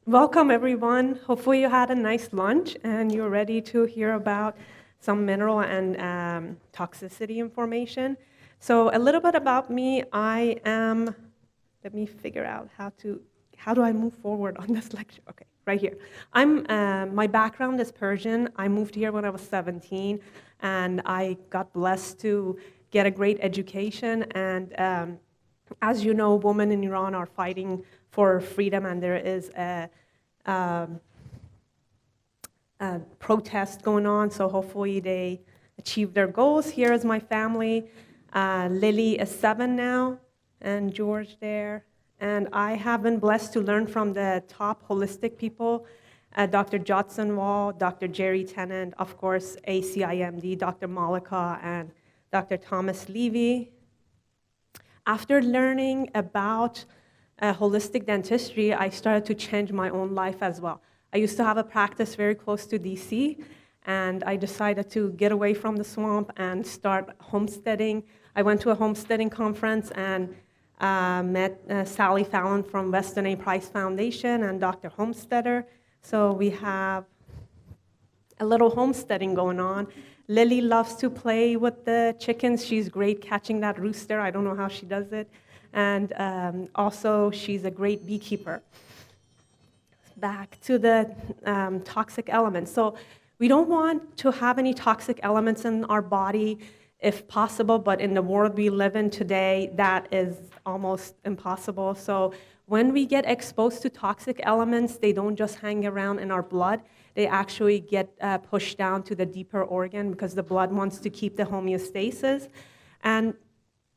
Welcome, everyone. Hopefully, you had a nice lunch and you're ready to hear about some mineral and toxicity information. So, a little bit about me. Let me figure out how do I move forward on this lecture? Okay, right here. My background is Persian. I moved here when I was 17, and I got blessed to get a great education. And as you know, women in Iran are fighting for freedom, and there is um, a protest going on, so hopefully they achieve their goals. Here is my family. Lily is 7 now, and George there. And I have been blessed to learn from the top holistic people, Dr. Judson Wall, Dr. Jerry Tennant, of course, ACIMD, Dr. Malika, and Dr. Thomas Levy. After learning about holistic dentistry, I started to change my own life as well. I used to have a practice very close to DC, and I decided to get away from the swamp and start homesteading. I went to a homesteading conference and met Sally Fallon from Weston A. Price Foundation and Dr. Homesteader. So we have a little homesteading going on. Lily loves to play with the chickens. She's great catching that rooster. I don't know how she does it. And also, she's a great beekeeper. Back to the toxic elements. So we don't want to have any toxic elements in our body if possible, but in the world we live in today, that is almost impossible. So when we get exposed to toxic elements, they don't just hang around in our blood. They actually get pushed down to the deeper organ because the blood wants to keep the homeostasis. And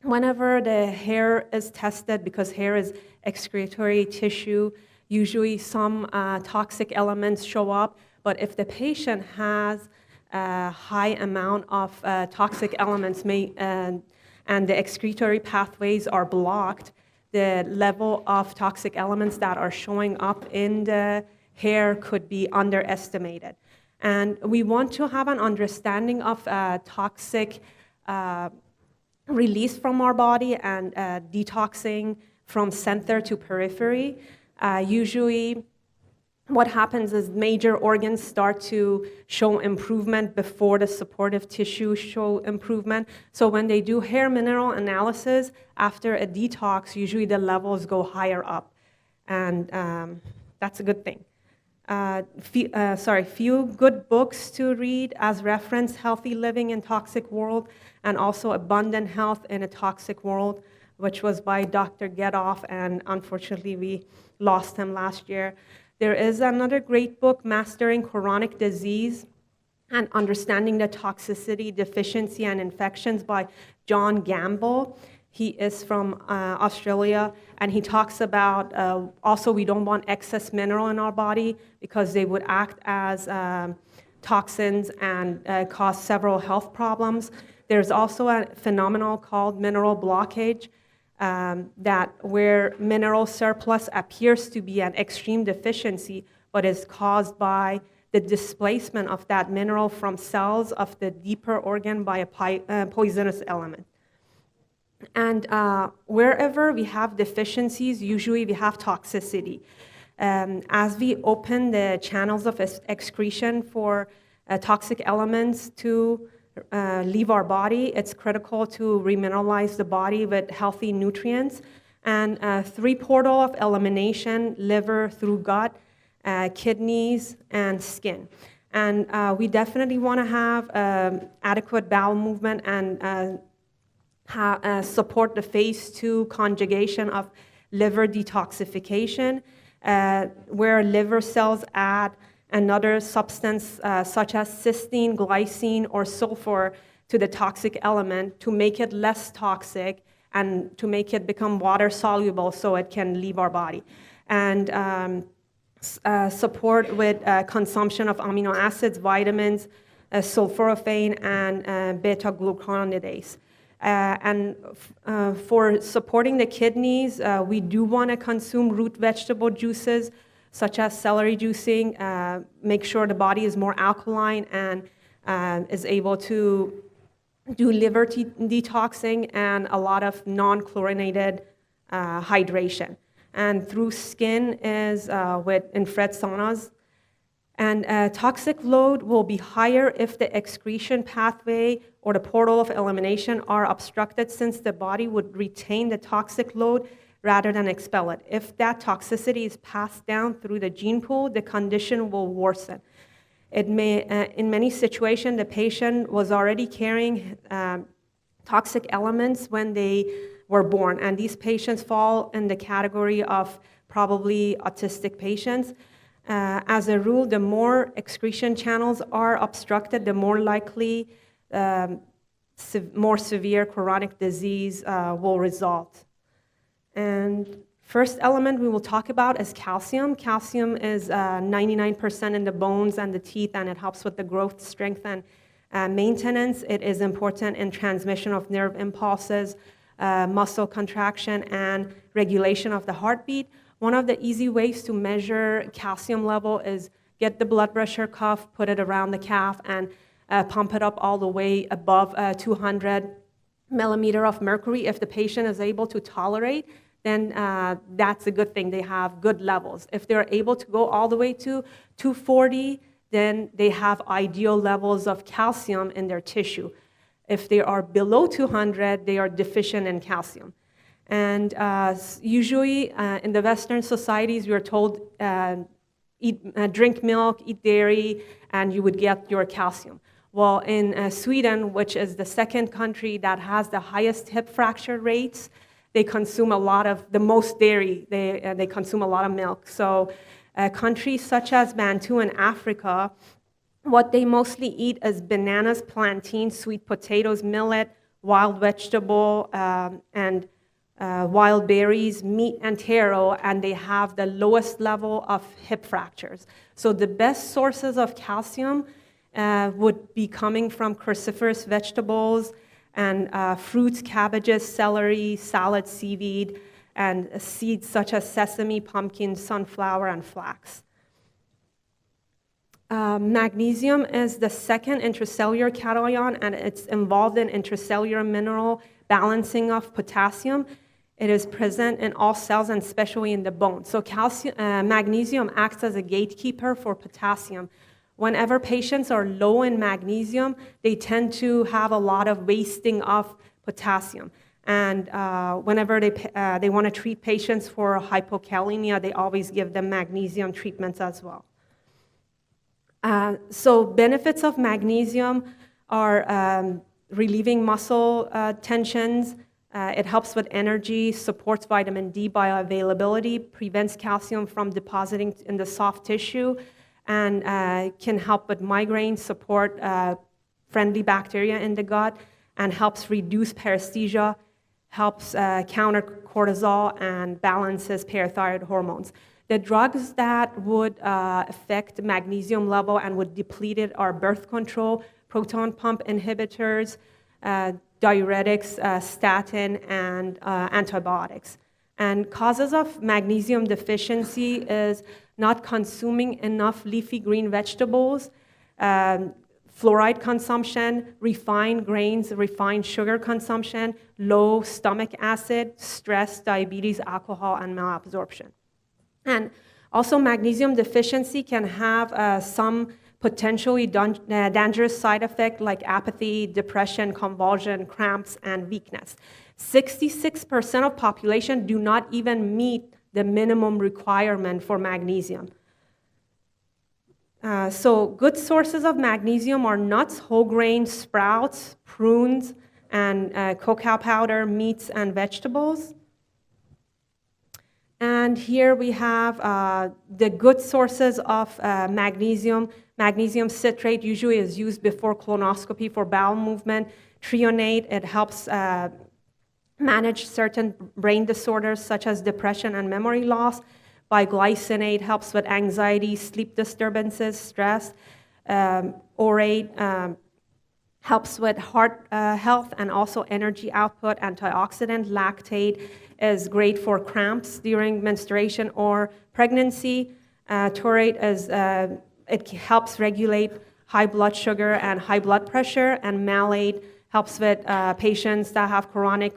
whenever the hair is tested, because hair is excretory tissue, usually some toxic elements show up. But if the patient has a high amount of toxic elements and the excretory pathways are blocked, the level of toxic elements that are showing up in the hair could be underestimated. And we want to have an understanding of toxic release from our body and detoxing from center to periphery. Usually, what happens is major organs start to show improvement before the supportive tissue show improvement. So when they do hair mineral analysis, after a detox, usually the levels go higher up. And that's a good thing. Few good books to read as reference: Healthy Living in Toxic World, and also Abundant Health in a Toxic World, which was by Dr. Getoff, and unfortunately we lost him last year. There is another great book, Mastering Chronic Disease and Understanding the Toxicity, Deficiency, and Infections by John Gamble. He is from Australia, and he talks about also we don't want excess mineral in our body because they would act as toxins and cause several health problems. There's also a phenomenon called mineral blockage, that where mineral surplus appears to be an extreme deficiency, but is caused by the displacement of that mineral from cells of the deeper organ by a poisonous element. And wherever we have deficiencies, usually we have toxicity. As we open the channels of excretion for toxic elements to leave our body, it's critical to remineralize the body with healthy nutrients. And 3 portal of elimination: liver, through gut, kidneys, and skin. And we definitely want to have adequate bowel movement and support the phase 2 conjugation of liver detoxification, where liver cells add another substance such as cysteine, glycine, or sulfur to the toxic element to make it less toxic and to make it become water soluble so it can leave our body. And support with consumption of amino acids, vitamins, sulforaphane, and beta-glucuronidase. For supporting the kidneys, we do want to consume root vegetable juices, such as celery juicing, make sure the body is more alkaline and is able to do liver detoxing and a lot of non-chlorinated hydration. and through skin is with infrared saunas. And toxic load will be higher if the excretion pathway or the portal of elimination are obstructed, since the body would retain the toxic load rather than expel it. If that toxicity is passed down through the gene pool, the condition will worsen. It may, in many situations, the patient was already carrying toxic elements when they were born, and these patients fall in the category of probably autistic patients. As a rule, the more excretion channels are obstructed, the more likely more severe chronic disease will result. And first element we will talk about is calcium. Calcium is 99% in the bones and the teeth, and it helps with the growth, strength, and maintenance. It is important in transmission of nerve impulses, muscle contraction, and regulation of the heartbeat. One of the easy ways to measure calcium level is get the blood pressure cuff, put it around the calf, and pump it up all the way above 200 millimeter of mercury. If the patient is able to tolerate, then that's a good thing. They have good levels. If they're able to go all the way to 240, then they have ideal levels of calcium in their tissue. If they are below 200, they are deficient in calcium. And usually in the Western societies, we are told drink milk, eat dairy, and you would get your calcium. Well, in Sweden, which is the second country that has the highest hip fracture rates, they consume the most dairy. They consume a lot of milk. So countries such as Bantu in Africa, what they mostly eat is bananas, plantains, sweet potatoes, millet, wild vegetable, and wild berries, meat, and taro, and they have the lowest level of hip fractures. So the best sources of calcium would be coming from cruciferous vegetables and fruits, cabbages, celery, salad, seaweed, and seeds such as sesame, pumpkin, sunflower, and flax. Magnesium is the second intracellular cation, and it's involved in intracellular mineral balancing of potassium. It is present in all cells and especially in the bone. So magnesium acts as a gatekeeper for potassium. Whenever patients are low in magnesium, they tend to have a lot of wasting of potassium. And whenever they want to treat patients for hypokalemia, they always give them magnesium treatments as well. So benefits of magnesium are relieving muscle tensions. It helps with energy, supports vitamin D bioavailability, prevents calcium from depositing in the soft tissue, and can help with migraine, support friendly bacteria in the gut, and helps reduce paresthesia, helps counter cortisol, and balances parathyroid hormones. The drugs that would affect magnesium level and would deplete it are birth control, proton pump inhibitors, diuretics, statin, and antibiotics. And causes of magnesium deficiency is not consuming enough leafy green vegetables, fluoride consumption, refined grains, refined sugar consumption, low stomach acid, stress, diabetes, alcohol, and malabsorption. And also magnesium deficiency can have some potentially dangerous side effects like apathy, depression, convulsion, cramps, and weakness. 66% of population do not even meet the minimum requirement for magnesium. So good sources of magnesium are nuts, whole grains, sprouts, prunes, and cacao powder, meats, and vegetables. And here we have the good sources of magnesium. Magnesium citrate usually is used before colonoscopy for bowel movement. Treonate, it helps manage certain brain disorders such as depression and memory loss. Biglycinate helps with anxiety, sleep disturbances, stress. Orate helps with heart health and also energy output. Antioxidant. Lactate is great for cramps during menstruation or pregnancy. Taurate is it helps regulate high blood sugar and high blood pressure. And malate helps with patients that have chronic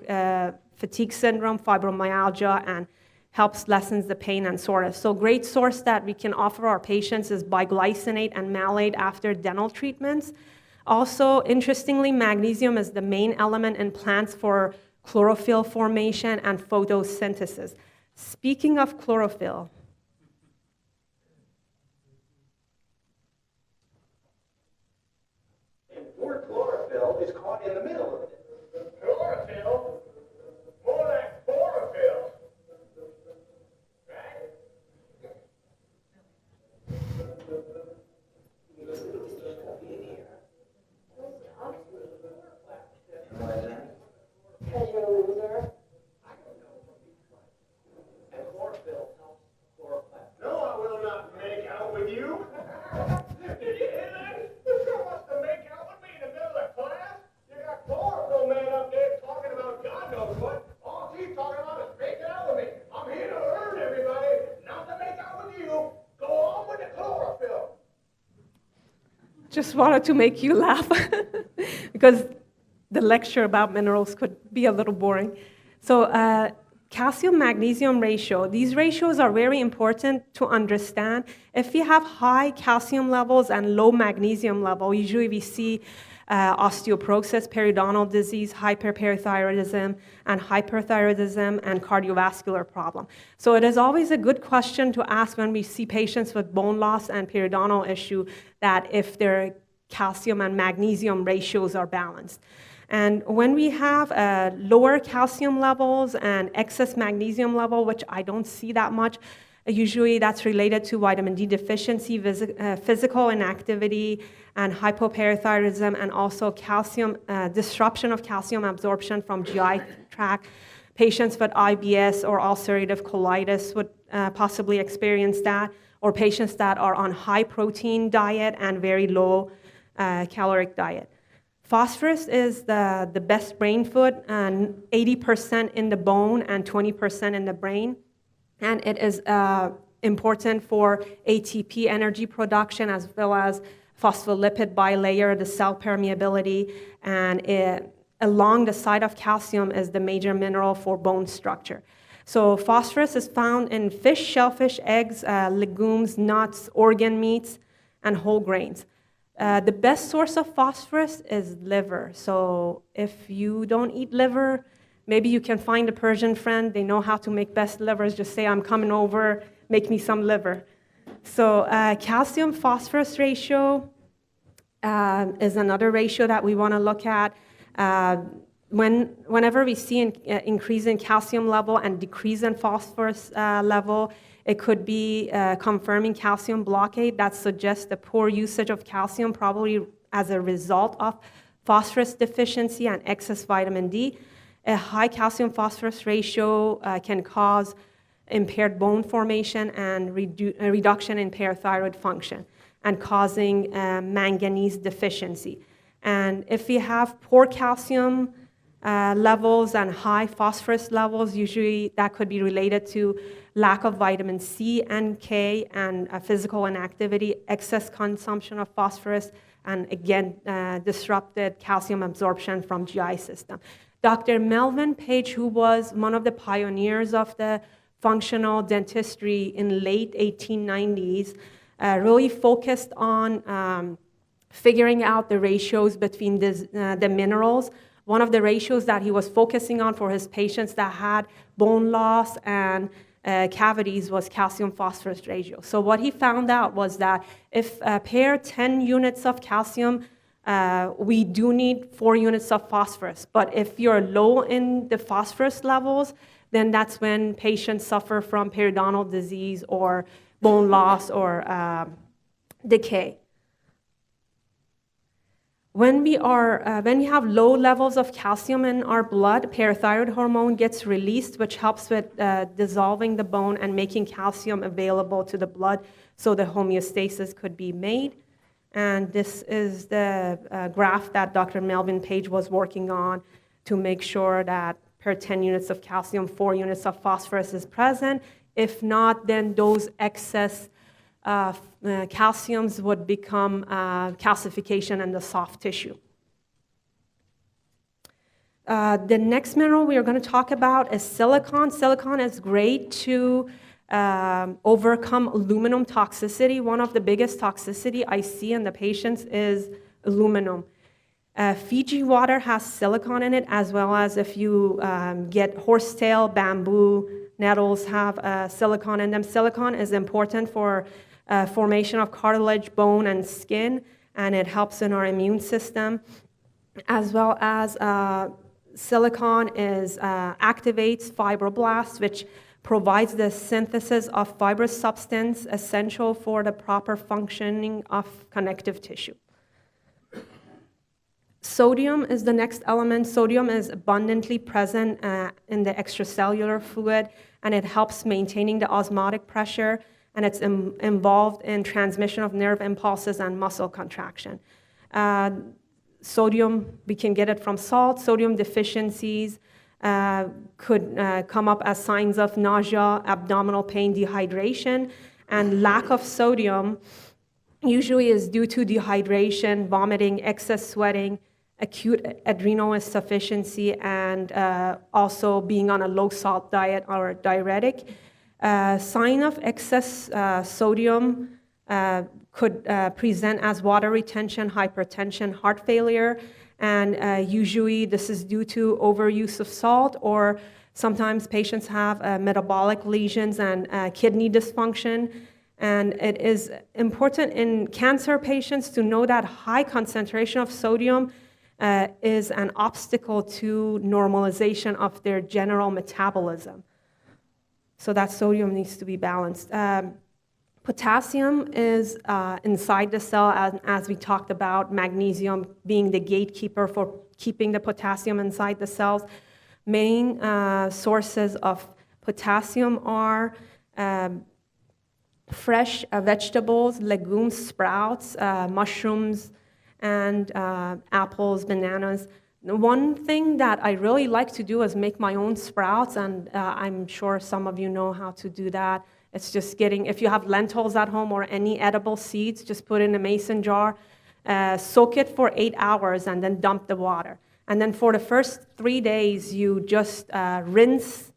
fatigue syndrome, fibromyalgia, and helps lessens the pain and soreness. So great source that we can offer our patients is biglycinate and malate after dental treatments. Also, interestingly, magnesium is the main element in plants for chlorophyll formation and photosynthesis. Speaking of chlorophyll, More chlorophyll is caught in the middle of it. Chlorophyll? More like chlorophyll. Right? Because you're a loser. And chlorophyll helps chloroplast. No, I will not make out with you. Did you hear that? This girl wants to make out with me in the middle of class. You got chlorophyll man up there talking about God knows what. All she's talking about is making out with me. I'm here to learn, everybody, not to make out with you. Go on with the chlorophyll. just wanted to make you laugh because the lecture about minerals could be a little boring. So calcium-magnesium ratio, these ratios are very important to understand. If we have high calcium levels and low magnesium level, usually we see osteoporosis, periodontal disease, hyperparathyroidism, and hyperthyroidism, and cardiovascular problem. So it is always a good question to ask when we see patients with bone loss and periodontal issue that if their calcium and magnesium ratios are balanced. And when we have lower calcium levels and excess magnesium level, which I don't see that much, usually that's related to vitamin D deficiency, physical inactivity, and hypoparathyroidism, and also calcium disruption of calcium absorption from GI tract. Patients with IBS or ulcerative colitis would possibly experience that, or patients that are on high protein diet and very low caloric diet. Phosphorus is the best brain food, and 80% in the bone and 20% in the brain. And it is important for ATP energy production as well as phospholipid bilayer, the cell permeability, and along the side of calcium is the major mineral for bone structure. So phosphorus is found in fish, shellfish, eggs, legumes, nuts, organ meats, and whole grains. The best source of phosphorus is liver. So if you don't eat liver, maybe you can find a Persian friend. They know how to make best livers. Just say, I'm coming over, make me some liver. So calcium-phosphorus ratio is another ratio that we want to look at. Whenever we see an increase in calcium level and decrease in phosphorus level, it could be confirming calcium blockade that suggests the poor usage of calcium, probably as a result of phosphorus deficiency and excess vitamin D. A high calcium-phosphorus ratio can cause impaired bone formation and a reduction in parathyroid function and causing manganese deficiency. And if we have poor calcium levels and high phosphorus levels, usually that could be related to lack of vitamin C and K and physical inactivity, excess consumption of phosphorus, and again, disrupted calcium absorption from GI system. Dr. Melvin Page, who was one of the pioneers of the functional dentistry in late 1890s, really focused on figuring out the ratios between the minerals. One of the ratios that he was focusing on for his patients that had bone loss and cavities was calcium-phosphorus ratio. So what he found out was that if pair 10 units of calcium, we do need 4 units of phosphorus. But if you're low in the phosphorus levels, then that's when patients suffer from periodontal disease or bone loss or decay. When we have low levels of calcium in our blood, parathyroid hormone gets released, which helps with dissolving the bone and making calcium available to the blood so the homeostasis could be made. And this is the graph that Dr. Melvin Page was working on to make sure that per 10 units of calcium, 4 units of phosphorus is present. If not, then those excess calciums would become calcification in the soft tissue. The next mineral we are going to talk about is silicon. Silicon is great to overcome aluminum toxicity. One of the biggest toxicity I see in the patients is aluminum. Fiji water has silicon in it, as well as if you get horsetail, bamboo, nettles have silicon in them. Silicon is important for formation of cartilage, bone, and skin, and it helps in our immune system, as well as silicon activates fibroblasts, which provides the synthesis of fibrous substance essential for the proper functioning of connective tissue. Sodium is the next element. Sodium is abundantly present in the extracellular fluid, and it helps maintaining the osmotic pressure, and it's involved in transmission of nerve impulses and muscle contraction. Sodium, we can get it from salt. Sodium deficiencies could come up as signs of nausea, abdominal pain, dehydration, and lack of sodium usually is due to dehydration, vomiting, excess sweating, acute adrenal insufficiency, and also being on a low-salt diet or diuretic. Sign of excess sodium could present as water retention, hypertension, heart failure, and usually this is due to overuse of salt, or sometimes patients have metabolic lesions and kidney dysfunction. And it is important in cancer patients to know that high concentration of sodium is an obstacle to normalization of their general metabolism. So that sodium needs to be balanced. Potassium is inside the cell, as we talked about, magnesium being the gatekeeper for keeping the potassium inside the cells. Main sources of potassium are fresh vegetables, legumes, sprouts, mushrooms, and apples, bananas. One thing that I really like to do is make my own sprouts, and I'm sure some of you know how to do that. It's just if you have lentils at home or any edible seeds, just put in a mason jar, soak it for 8 hours, and then dump the water. And then for the first 3 days, you just rinse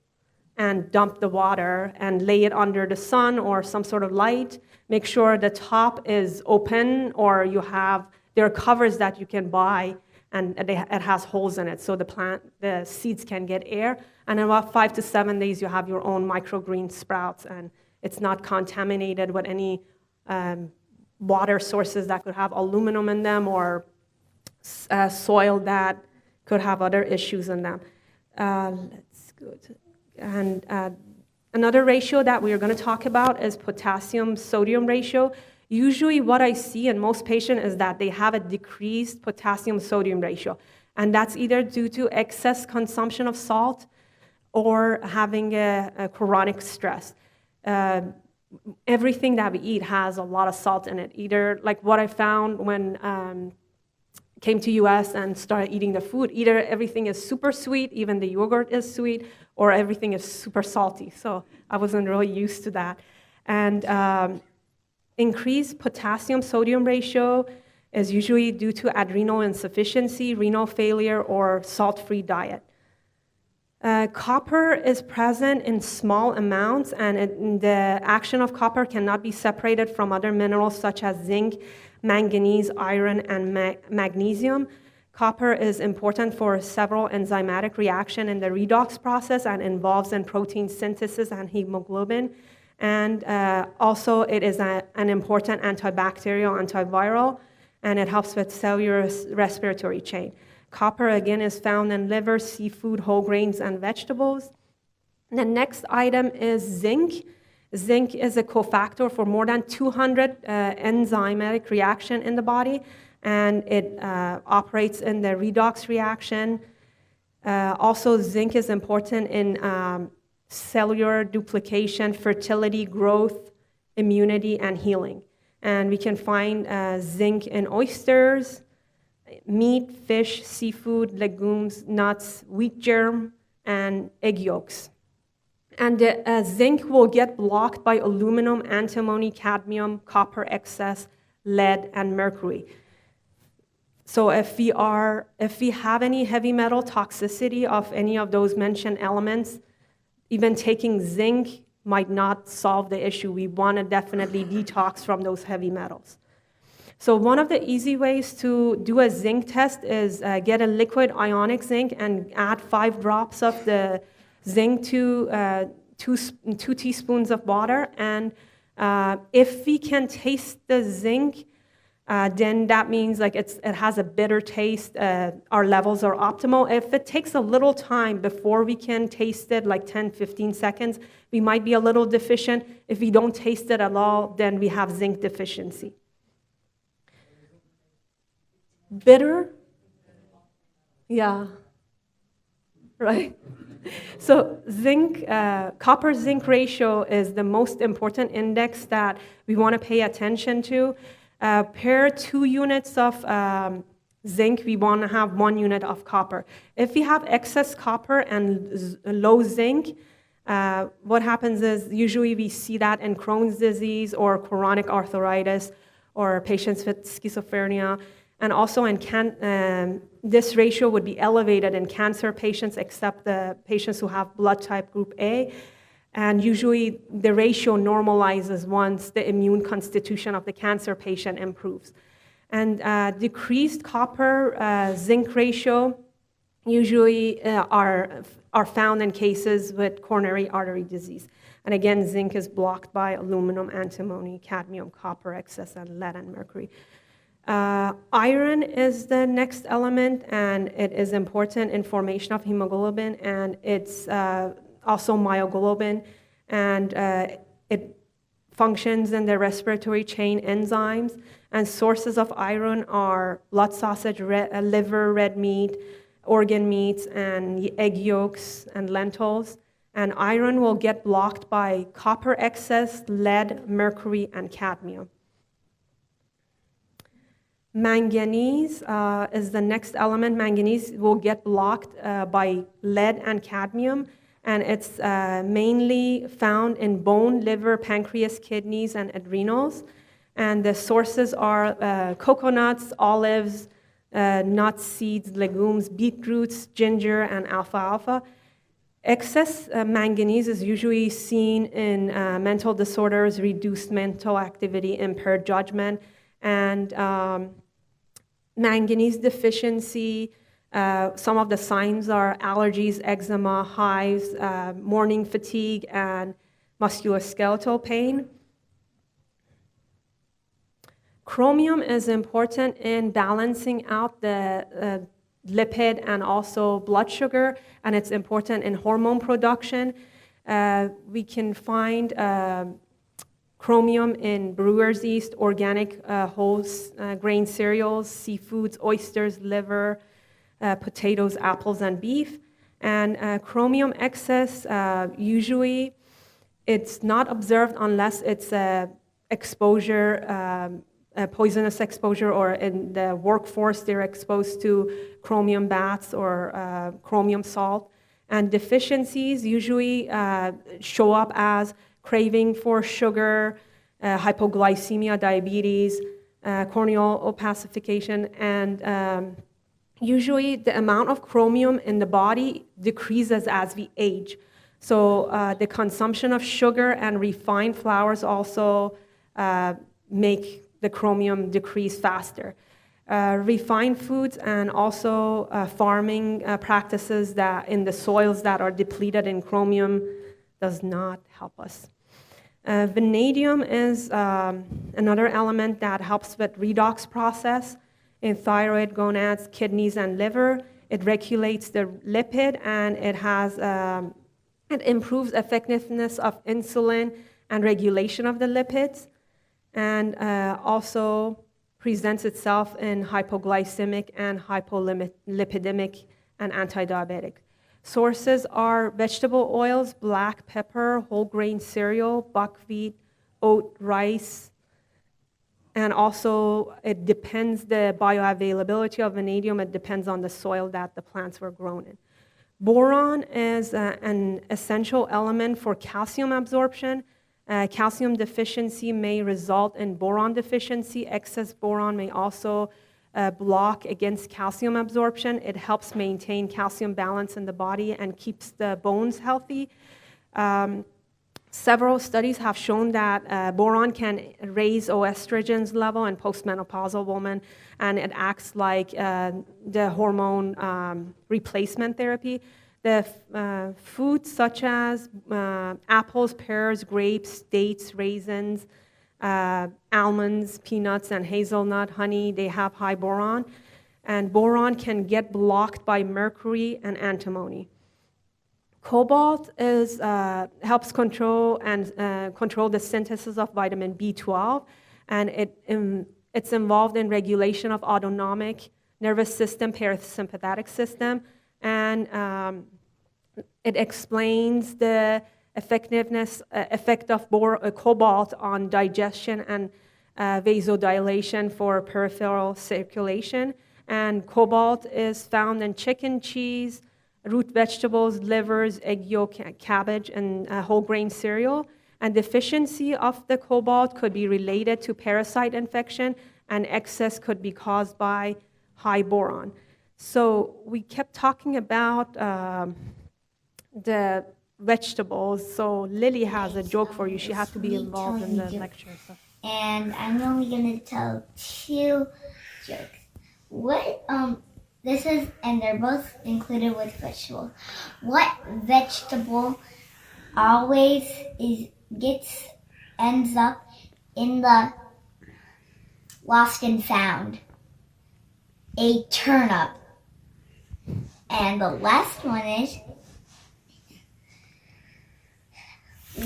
and dump the water and lay it under the sun or some sort of light. Make sure the top is open, or there are covers that you can buy, and it has holes in it, so the seeds can get air. And in about 5 to 7 days, you have your own microgreen sprouts, and it's not contaminated with any water sources that could have aluminum in them, or soil that could have other issues in them. Let's go to, and another ratio that we are going to talk about is potassium-sodium ratio. Usually what I see in most patients is that they have a decreased potassium-sodium ratio, and that's either due to excess consumption of salt or having a chronic stress. Everything that we eat has a lot of salt in it, either like what I found when came to US and started eating the food, either everything is super sweet, even the yogurt is sweet, or everything is super salty. So I wasn't really used to that. And increased potassium-sodium ratio is usually due to adrenal insufficiency, renal failure, or salt-free diet. Copper is present in small amounts, and the action of copper cannot be separated from other minerals such as zinc, manganese, iron, and magnesium. Copper is important for several enzymatic reactions in the redox process and involves in protein synthesis and hemoglobin. And also it is an important antibacterial, antiviral, and it helps with cellular respiratory chain. Copper, again, is found in liver, seafood, whole grains, and vegetables. The next item is zinc. Zinc is a cofactor for more than 200 enzymatic reactions in the body, and it operates in the redox reaction. Also, zinc is important in cellular duplication, fertility, growth, immunity, and healing. And we can find zinc in oysters, meat, fish, seafood, legumes, nuts, wheat germ, and egg yolks. And the zinc will get blocked by aluminum, antimony, cadmium, copper excess, lead, and mercury. So if we have any heavy metal toxicity of any of those mentioned elements, even taking zinc might not solve the issue. We want to definitely detox from those heavy metals. So one of the easy ways to do a zinc test is get a liquid ionic zinc and add 5 drops of the zinc to 2 teaspoons of water. And if we can taste the zinc, then that means like it has a bitter taste. Our levels are optimal. If it takes a little time before we can taste it, like 10, 15 seconds, we might be a little deficient. If we don't taste it at all, then we have zinc deficiency. Bitter? Yeah. Right. So copper-zinc ratio is the most important index that we want to pay attention to. Per 2 units of zinc, we want to have 1 unit of copper. If we have excess copper and low zinc, what happens is usually we see that in Crohn's disease or chronic arthritis or patients with schizophrenia. And also this ratio would be elevated in cancer patients, except the patients who have blood type group A. And usually the ratio normalizes once the immune constitution of the cancer patient improves. And decreased copper-zinc ratio usually are found in cases with coronary artery disease. And again, zinc is blocked by aluminum, antimony, cadmium, copper excess, and lead and mercury. Iron is the next element, and it is important in formation of hemoglobin, and it's also myoglobin, and it functions in the respiratory chain enzymes. And sources of iron are blood sausage, liver, red meat, organ meats, and egg yolks and lentils. And iron will get blocked by copper excess, lead, mercury, and cadmium. Manganese is the next element. Manganese will get blocked by lead and cadmium, and it's mainly found in bone, liver, pancreas, kidneys, and adrenals. And the sources are coconuts, olives, nuts, seeds, legumes, beetroots, ginger, and alfalfa. Excess manganese is usually seen in mental disorders, reduced mental activity, impaired judgment, and manganese deficiency. Some of the signs are allergies, eczema, hives, morning fatigue, and musculoskeletal pain. Chromium is important in balancing out the lipid and also blood sugar, and it's important in hormone production. We can find chromium in brewer's yeast, organic whole grain cereals, seafoods, oysters, liver, potatoes, apples, and beef. And chromium excess, usually it's not observed unless it's exposure, poisonous exposure, or in the workforce they're exposed to chromium baths or chromium salt. And deficiencies usually show up as craving for sugar, hypoglycemia, diabetes, corneal opacification, and usually the amount of chromium in the body decreases as we age. So the consumption of sugar and refined flours also make the chromium decrease faster. Refined foods and also farming practices that in the soils that are depleted in chromium does not help us. Vanadium is another element that helps with redox process in thyroid, gonads, kidneys, and liver. It regulates the lipid, and it improves effectiveness of insulin and regulation of the lipids, and also presents itself in hypoglycemic and hypolipidemic and anti-diabetic. Sources are vegetable oils, black pepper, whole grain cereal, buckwheat, oat, rice, and also it depends the bioavailability of vanadium. It depends on the soil that the plants were grown in. Boron is an essential element for calcium absorption. Calcium deficiency may result in boron deficiency. Excess boron may also block against calcium absorption. It helps maintain calcium balance in the body and keeps the bones healthy. Several studies have shown that boron can raise estrogen's level in postmenopausal women, and it acts like the hormone replacement therapy. The foods such as apples, pears, grapes, dates, raisins, almonds, peanuts, and hazelnut, honey, they have high boron. And boron can get blocked by mercury and antimony. Cobalt helps control the synthesis of vitamin B12, and it's involved in regulation of autonomic nervous system, parasympathetic system, and it explains the effect of cobalt on digestion and vasodilation for peripheral circulation. And cobalt is found in chicken, cheese, root vegetables, livers, egg yolk, cabbage, and whole grain cereal. And deficiency of the cobalt could be related to parasite infection, and excess could be caused by high boron. So we kept talking about the vegetables. So Lily has a joke for you. She had to be involved in the lecture. So. And I'm only going to tell 2 jokes. And they're both included with vegetables. What vegetable always ends up in the lost and found? A turnip. And the last one is,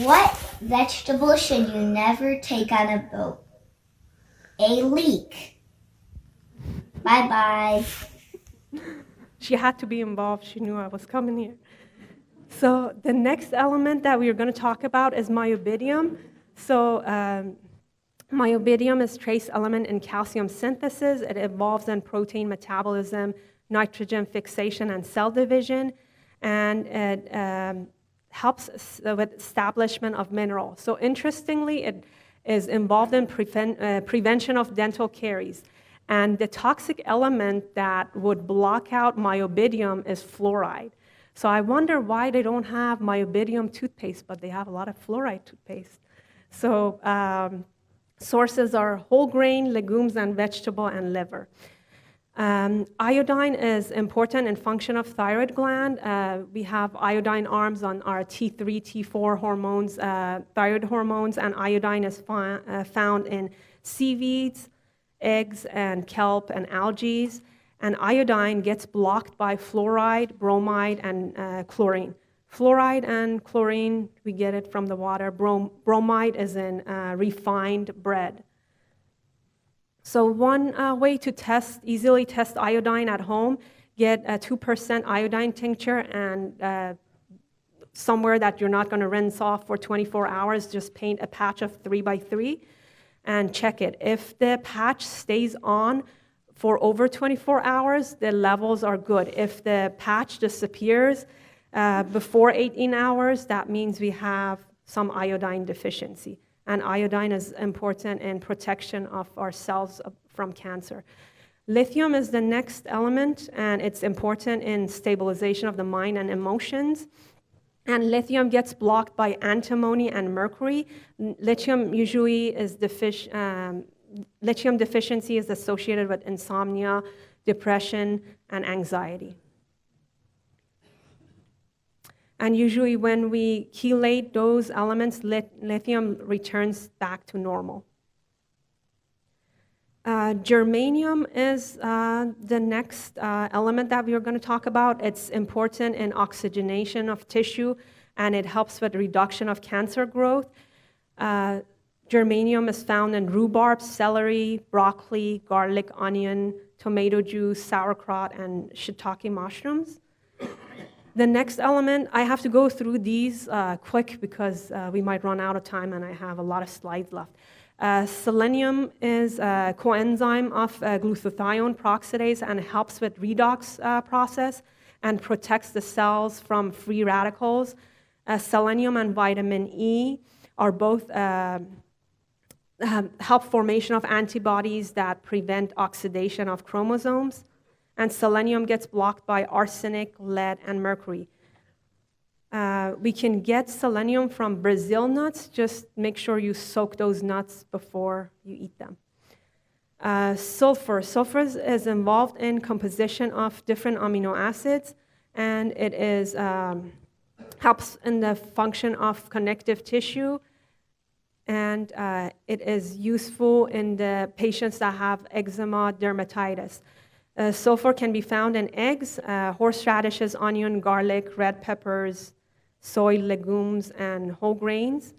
what vegetable should you never take on a boat? A leek. Bye-bye. She had to be involved. She knew I was coming here. So the next element that we are going to talk about is myobidium. So myobidium is trace element in calcium synthesis. It involves in protein metabolism, nitrogen fixation, and cell division, and it helps with establishment of minerals. So interestingly, it is involved in prevention of dental caries. And the toxic element that would block out myobidium is fluoride. So I wonder why they don't have myobidium toothpaste, but they have a lot of fluoride toothpaste. So sources are whole grain, legumes, and vegetable, and liver. Iodine is important in function of thyroid gland. We have iodine arms on our T3, T4 hormones, thyroid hormones, and iodine is found in seaweeds, eggs, and kelp, and algae. And iodine gets blocked by fluoride, bromide, and chlorine. Fluoride and chlorine, we get it from the water. Bromide is in refined bread. So one way to easily test iodine at home, get a 2% iodine tincture, and somewhere that you're not going to rinse off for 24 hours, just paint a patch of 3x3 and check it. If the patch stays on for over 24 hours, the levels are good. If the patch disappears before 18 hours, that means we have some iodine deficiency. And iodine is important in protection of our cells from cancer. Lithium is the next element, and it's important in stabilization of the mind and emotions. And lithium gets blocked by antimony and mercury. Lithium deficiency is associated with insomnia, depression, and anxiety. And usually when we chelate those elements, lithium returns back to normal. Germanium is the next element that we are going to talk about. It's important in oxygenation of tissue, and it helps with reduction of cancer growth. Germanium is found in rhubarb, celery, broccoli, garlic, onion, tomato juice, sauerkraut, and shiitake mushrooms. The next element, I have to go through these quick because we might run out of time and I have a lot of slides left. Selenium is a coenzyme of glutathione peroxidase and helps with redox process and protects the cells from free radicals. Selenium and vitamin E are both help formation of antibodies that prevent oxidation of chromosomes. And selenium gets blocked by arsenic, lead, and mercury. We can get selenium from Brazil nuts. Just make sure you soak those nuts before you eat them. Sulfur. Sulfur is involved in composition of different amino acids, and it is helps in the function of connective tissue, and it is useful in the patients that have eczema, dermatitis. Sulfur can be found in eggs, horseradishes, onion, garlic, red peppers, soy, legumes, and whole grains.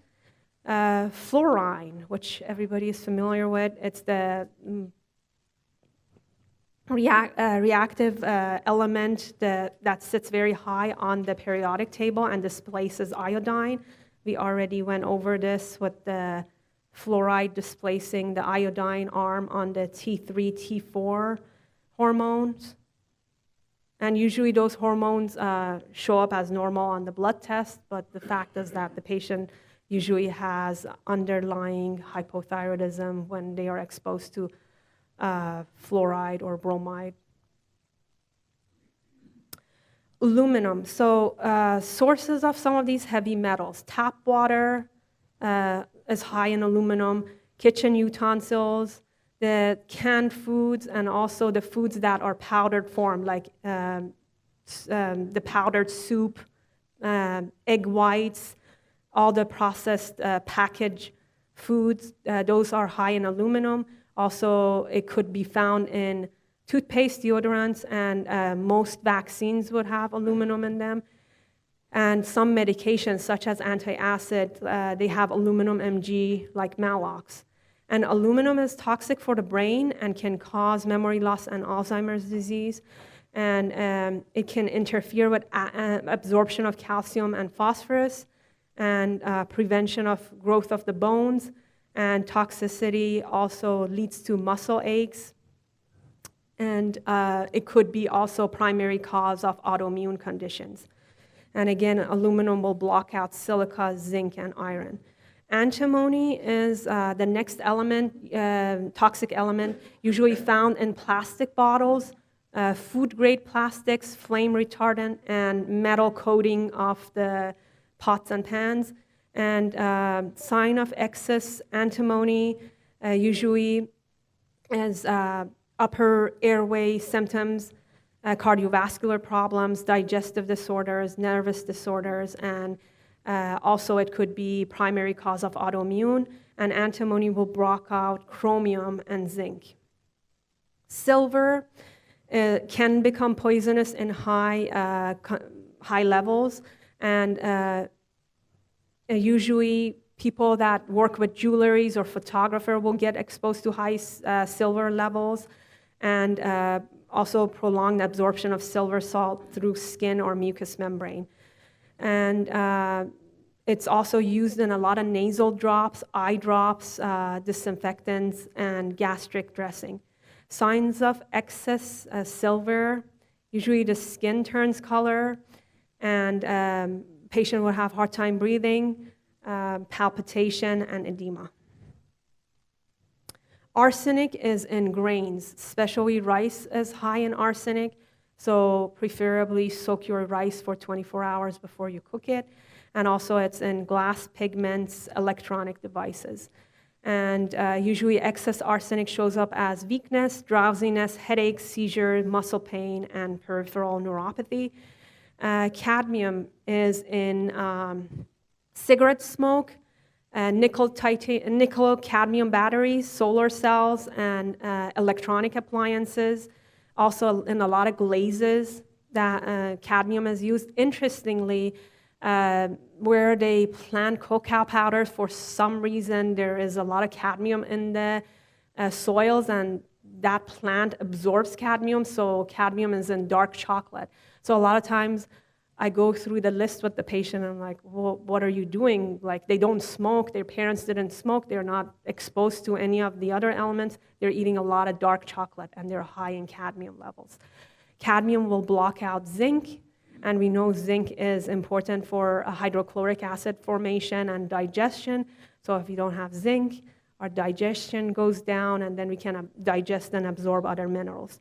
Fluorine, which everybody is familiar with, it's the reactive element that sits very high on the periodic table and displaces iodine. We already went over this with the fluoride displacing the iodine arm on the T3, T4 hormones. And usually those hormones show up as normal on the blood test, but the fact is that the patient usually has underlying hypothyroidism when they are exposed to fluoride or bromide. Aluminum. So sources of some of these heavy metals. Tap water is high in aluminum, kitchen utensils, the canned foods, and also the foods that are powdered form, like the powdered soup, egg whites, all the processed packaged foods, those are high in aluminum. Also, it could be found in toothpaste, deodorants, and most vaccines would have aluminum in them. And some medications, such as antacid, they have aluminum Mg, like Malox. And aluminum is toxic for the brain and can cause memory loss and Alzheimer's disease. And it can interfere with absorption of calcium and phosphorus, and prevention of growth of the bones. And toxicity also leads to muscle aches. And it could be also primary cause of autoimmune conditions. And again, aluminum will block out silica, zinc, and iron. Antimony is the next element, toxic element, usually found in plastic bottles, food-grade plastics, flame retardant, and metal coating of the pots and pans. And sign of excess antimony usually is upper airway symptoms, cardiovascular problems, digestive disorders, nervous disorders, and also it could be primary cause of autoimmune, and antimony will block out chromium and zinc. Silver can become poisonous in high levels, and usually people that work with jewelries or photographer will get exposed to high silver levels, and also prolonged absorption of silver salt through skin or mucous membrane. And it's also used in a lot of nasal drops, eye drops, disinfectants, and gastric dressing. Signs of excess silver, usually the skin turns color, and patient will have hard time breathing, palpitation, and edema. Arsenic is in grains, especially rice is high in arsenic, so preferably soak your rice for 24 hours before you cook it. And also it's in glass, pigments, electronic devices. And usually excess arsenic shows up as weakness, drowsiness, headaches, seizures, muscle pain, and peripheral neuropathy. Cadmium is in cigarette smoke, nickel cadmium batteries, solar cells, and electronic appliances. Also in a lot of glazes that cadmium is used. Interestingly, where they plant cacao powders, for some reason there is a lot of cadmium in the soils, and that plant absorbs cadmium, so cadmium is in dark chocolate. So a lot of times I go through the list with the patient and I'm like, well, what are you doing? Like, they don't smoke, their parents didn't smoke, they're not exposed to any of the other elements, they're eating a lot of dark chocolate, and they're high in cadmium levels. Cadmium will block out zinc, and we know zinc is important for hydrochloric acid formation and digestion. So if you don't have zinc, our digestion goes down, and then we can digest and absorb other minerals.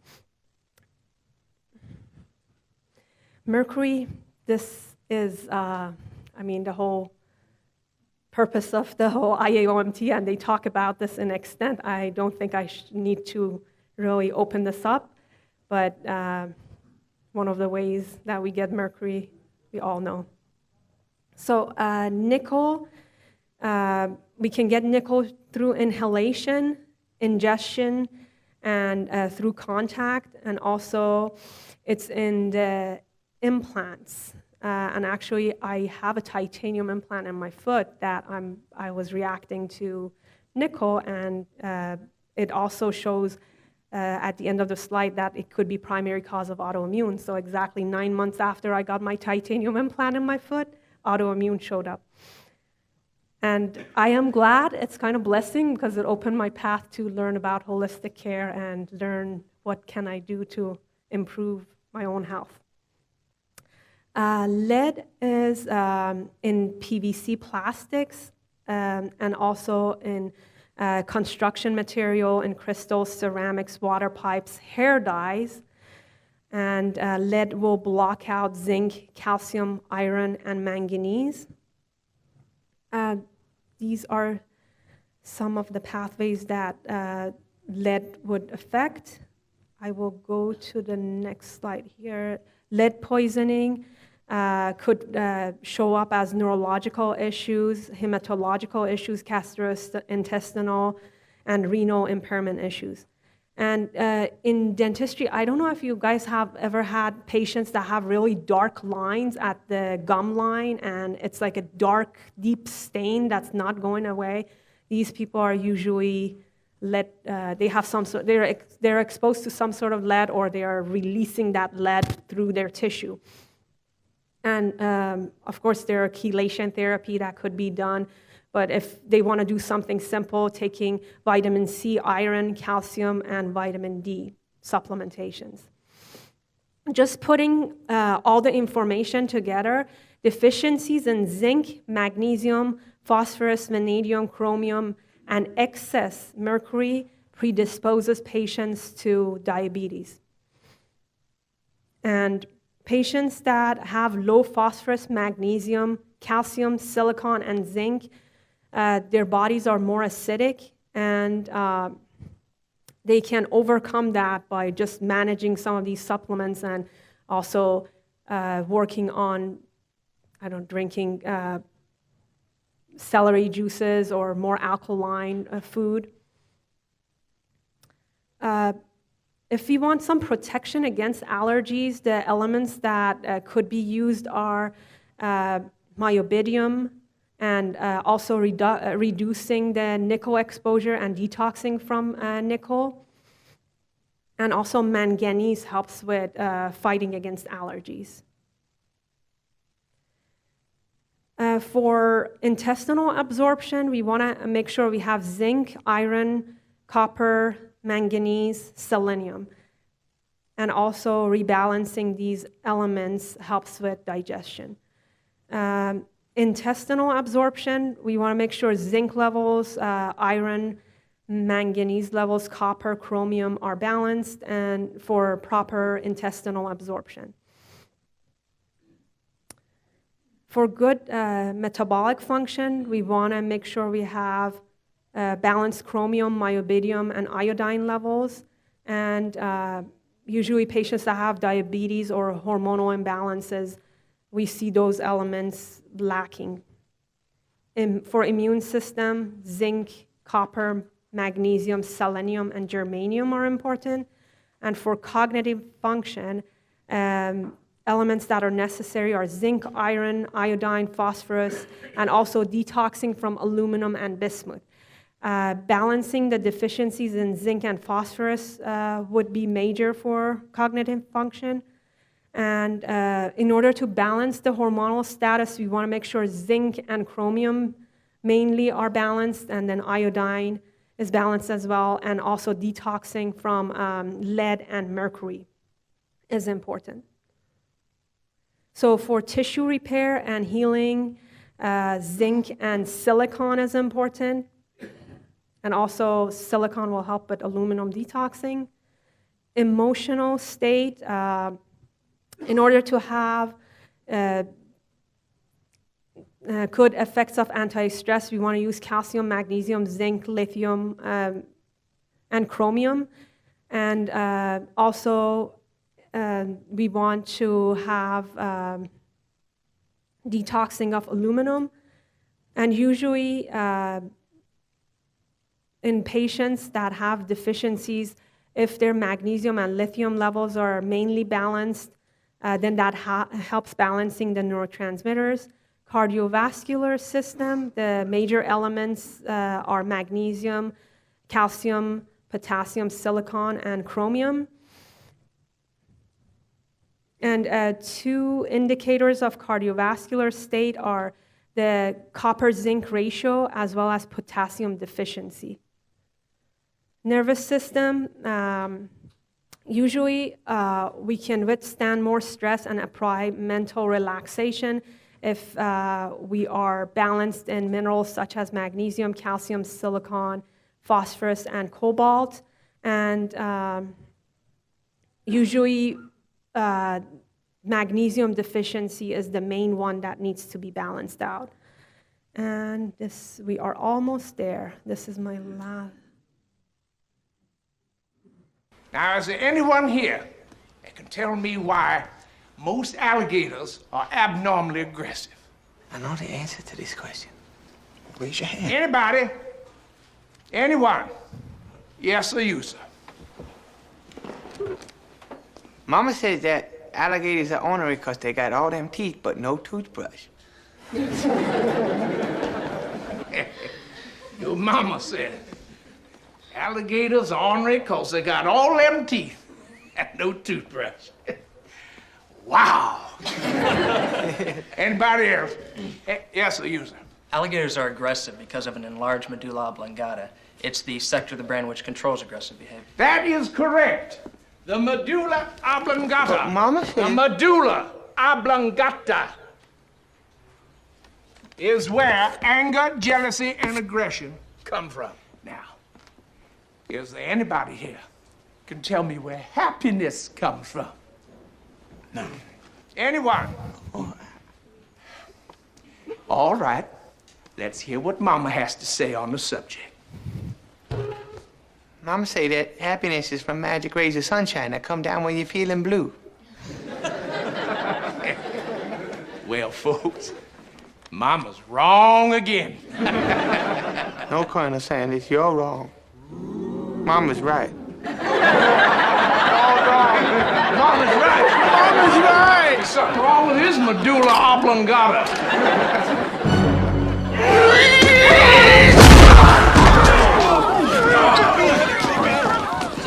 Mercury, this is, the whole purpose of the whole IAOMT, and they talk about this in extent. I don't think I need to really open this up, but one of the ways that we get mercury, we all know. So nickel, we can get nickel through inhalation, ingestion, and through contact, and also it's in the implants. And actually, I have a titanium implant in my foot that I was reacting to nickel, and it also shows at the end of the slide that it could be primary cause of autoimmune. So exactly 9 months after I got my titanium implant in my foot, autoimmune showed up. And I am glad, it's kind of blessing because it opened my path to learn about holistic care and learn what can I do to improve my own health. Lead is in PVC plastics and also in construction material, in crystals, ceramics, water pipes, hair dyes. And lead will block out zinc, calcium, iron, and manganese. These are some of the pathways that lead would affect. I will go to the next slide here. Lead poisoning could show up as neurological issues, hematological issues, gastrointestinal, and renal impairment issues. And in dentistry, I don't know if you guys have ever had patients that have really dark lines at the gum line, and it's like a dark, deep stain that's not going away. These people are usually lead, they have some sort, they're exposed to some sort of lead, or they are releasing that lead through their tissue. And of course, there are chelation therapy that could be done. But if they want to do something simple, taking vitamin C, iron, calcium, and vitamin D supplementations. Just putting all the information together, deficiencies in zinc, magnesium, phosphorus, vanadium, chromium, and excess mercury predisposes patients to diabetes. And patients that have low phosphorus, magnesium, calcium, silicon, and zinc, their bodies are more acidic, and they can overcome that by just managing some of these supplements and also working on, drinking celery juices or more alkaline food. If we want some protection against allergies, the elements that could be used are myobedium, and also reducing the nickel exposure and detoxing from nickel. And also manganese helps with fighting against allergies. For intestinal absorption, we want to make sure we have zinc, iron, copper, manganese, selenium. And also rebalancing these elements helps with digestion. Intestinal absorption, we want to make sure zinc levels, iron, manganese levels, copper, chromium are balanced and for proper intestinal absorption. For good metabolic function, we want to make sure we have balanced chromium, myobedium, and iodine levels. And usually patients that have diabetes or hormonal imbalances, we see those elements lacking. For immune system, zinc, copper, magnesium, selenium, and germanium are important. And for cognitive function, elements that are necessary are zinc, iron, iodine, phosphorus, and also detoxing from aluminum and bismuth. Balancing the deficiencies in zinc and phosphorus would be major for cognitive function. And in order to balance the hormonal status, we want to make sure zinc and chromium mainly are balanced, and then iodine is balanced as well, and also detoxing from lead and mercury is important. So for tissue repair and healing, zinc and silicon is important. and also silicone will help with aluminum detoxing. Emotional state, in order to have good effects of anti-stress, we want to use calcium, magnesium, zinc, lithium, and chromium. And also, we want to have detoxing of aluminum. And usually, in patients that have deficiencies, if their magnesium and lithium levels are mainly balanced, then that helps balancing the neurotransmitters. Cardiovascular system, the major elements are magnesium, calcium, potassium, silicon, and chromium. And two indicators of cardiovascular state are the copper-zinc ratio as well as potassium deficiency. Nervous system, usually we can withstand more stress and apply mental relaxation if we are balanced in minerals such as magnesium, calcium, silicon, phosphorus, and cobalt. And usually magnesium deficiency is the main one that needs to be balanced out. And this, we are almost there. This is my last. Now, is there anyone here that can tell me why most alligators are abnormally aggressive? I know the answer to this question. Raise your hand. Anybody? Anyone? Yes or you, sir? Mama says that alligators are ornery because they got all them teeth but no toothbrush. Your mama said it. Alligators are ornery because they got all them teeth and no toothbrush. Wow. Anybody else? Yes, sir, you, sir. Alligators are aggressive because of an enlarged medulla oblongata. It's the sector of the brain which controls aggressive behavior. That is correct. The medulla oblongata. But Mama said... The medulla oblongata is where anger, jealousy, and aggression come from. Now, is there anybody here can tell me where happiness comes from? No. Anyone? All right. Let's hear what Mama has to say on the subject. Mama say that happiness is from magic rays of sunshine that come down when you're feeling blue. Well, folks, Mama's wrong again. No, Colonel Sanders, you're wrong. Mama's right. Mama's right. Mama's right. Something wrong with his medulla oblongata.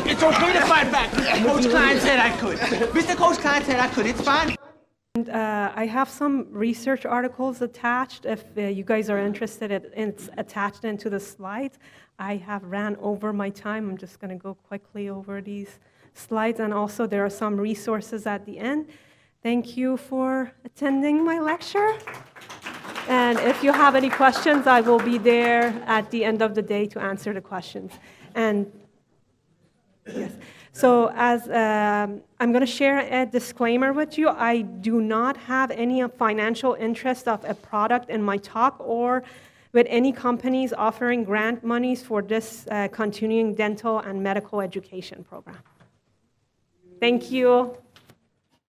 It's okay to fight back. Coach Klein said I could. Mr. Coach Klein said I could. It's fine. And I have some research articles attached. If you guys are interested, it's attached into the slides. I have ran over my time. I'm just going to go quickly over these slides. And also, there are some resources at the end. Thank you for attending my lecture. And if you have any questions, I will be there at the end of the day to answer the questions. And yes. So as I'm going to share a disclaimer with you, I do not have any financial interest of a product in my talk or with any companies offering grant monies for this continuing dental and medical education program. Thank you.